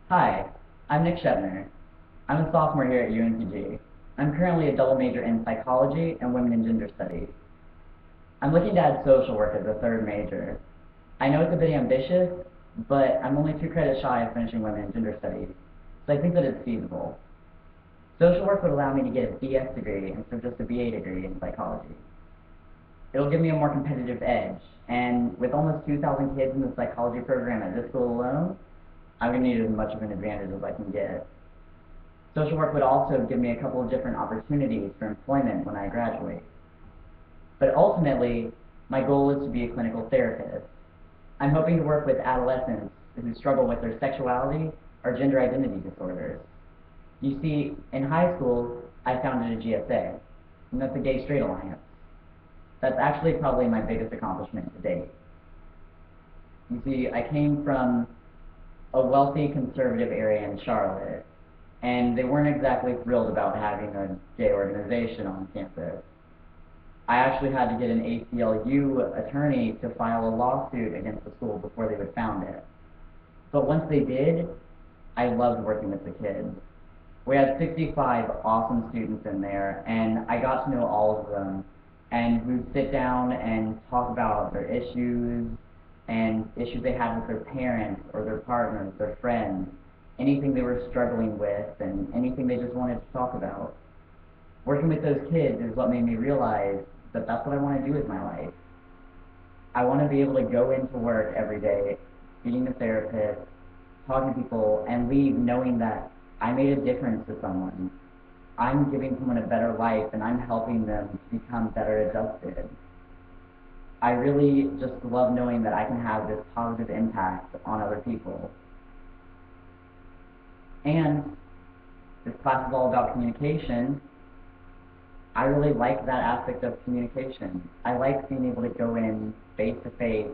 Hi, I'm Nick Shebner. I'm a sophomore here at UNCG. I'm currently a double major in psychology and women and gender studies. I'm looking to add social work as a third major. I know it's a bit ambitious, but I'm only 2 credits shy of finishing women and gender studies, so I think that it's feasible. Social work would allow me to get a BS degree instead of just a BA degree in psychology. It'll give me a more competitive edge, and with almost 2,000 kids in the psychology program at this school alone, I'm going to need as much of an advantage as I can get. Social work would also give me a couple of different opportunities for employment when I graduate. But ultimately, my goal is to be a clinical therapist. I'm hoping to work with adolescents who struggle with their sexuality or gender identity disorders. You see, in high school, I founded a GSA, and that's a Gay Straight Alliance. That's actually probably my biggest accomplishment to date. You see, I came from a wealthy conservative area in Charlotte, and they weren't exactly thrilled about having a gay organization on campus. I actually had to get an ACLU attorney to file a lawsuit against the school before they would found it. But once they did, I loved working with the kids. We had 65 awesome students in there, and I got to know all of them. And we'd sit down and talk about their issues and issues they had with their parents or their partners, their friends, anything they were struggling with, and anything they just wanted to talk about. Working with those kids is what made me realize that that's what I want to do with my life. I want to be able to go into work every day, being a therapist, talking to people, and leave knowing that I made a difference to someone. I'm giving someone a better life, and I'm helping them to become better adjusted. I really just love knowing that I can have this positive impact on other people. And this class is all about communication. I really like that aspect of communication. I like being able to go in face to face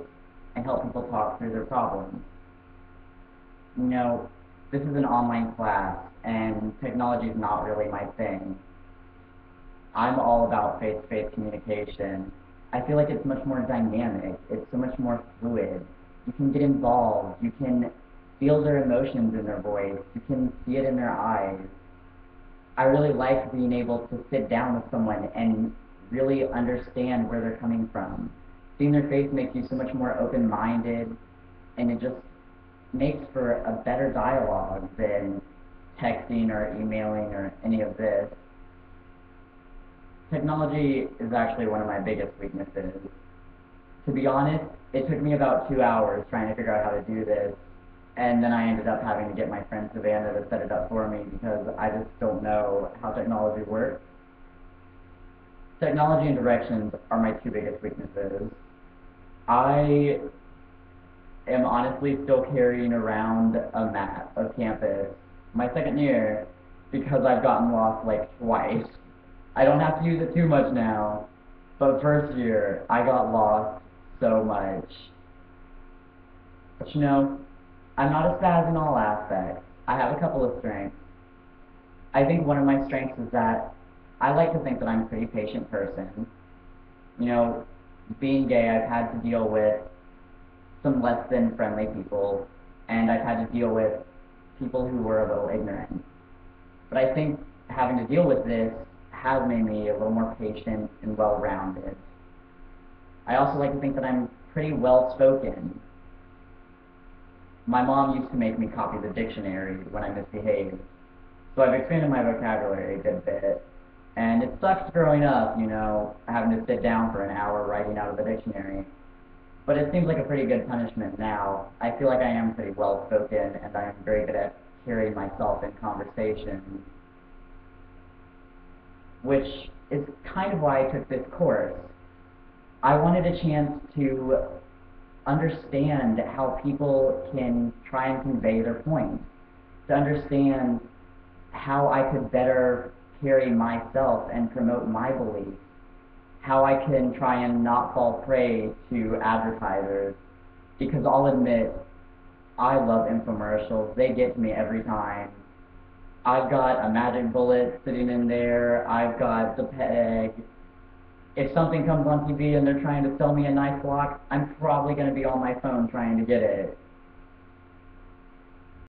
and help people talk through their problems. You know, this is an online class, and technology is not really my thing. I'm all about face-to-face communication. I feel like it's much more dynamic. It's so much more fluid. You can get involved. You can feel their emotions in their voice. You can see it in their eyes. I really like being able to sit down with someone and really understand where they're coming from. Seeing their face makes you so much more open-minded, and it just makes for a better dialogue than texting or emailing or any of this. Technology is actually one of my biggest weaknesses. To be honest, it took me about 2 hours trying to figure out how to do this, and then I ended up having to get my friend Savannah to set it up for me because I just don't know how technology works. Technology and directions are my 2 biggest weaknesses. I am honestly still carrying around a map of campus my second year because I've gotten lost like twice. I don't have to use it too much now, but first year I got lost so much. But you know, I'm not a spaz in all aspects. I have a couple of strengths. I think one of my strengths is that I like to think that I'm a pretty patient person. You know, being gay, I've had to deal with some less than friendly people, and I've had to deal with people who were a little ignorant. But I think having to deal with this has made me a little more patient and well-rounded. I also like to think that I'm pretty well-spoken. My mom used to make me copy the dictionary when I misbehaved, so I've expanded my vocabulary a good bit. And it sucks growing up, you know, having to sit down for an hour writing out of the dictionary. But it seems like a pretty good punishment now. I feel like I am pretty well-spoken, and I am very good at carrying myself in conversation, which is kind of why I took this course. I wanted a chance to understand how people can try and convey their points, to understand how I could better carry myself and promote my beliefs, how I can try and not fall prey to advertisers, because I'll admit, I love infomercials. They get to me every time. I've got a magic bullet sitting in there. I've got the pet egg. If something comes on TV and they're trying to sell me a nice block, I'm probably going to be on my phone trying to get it.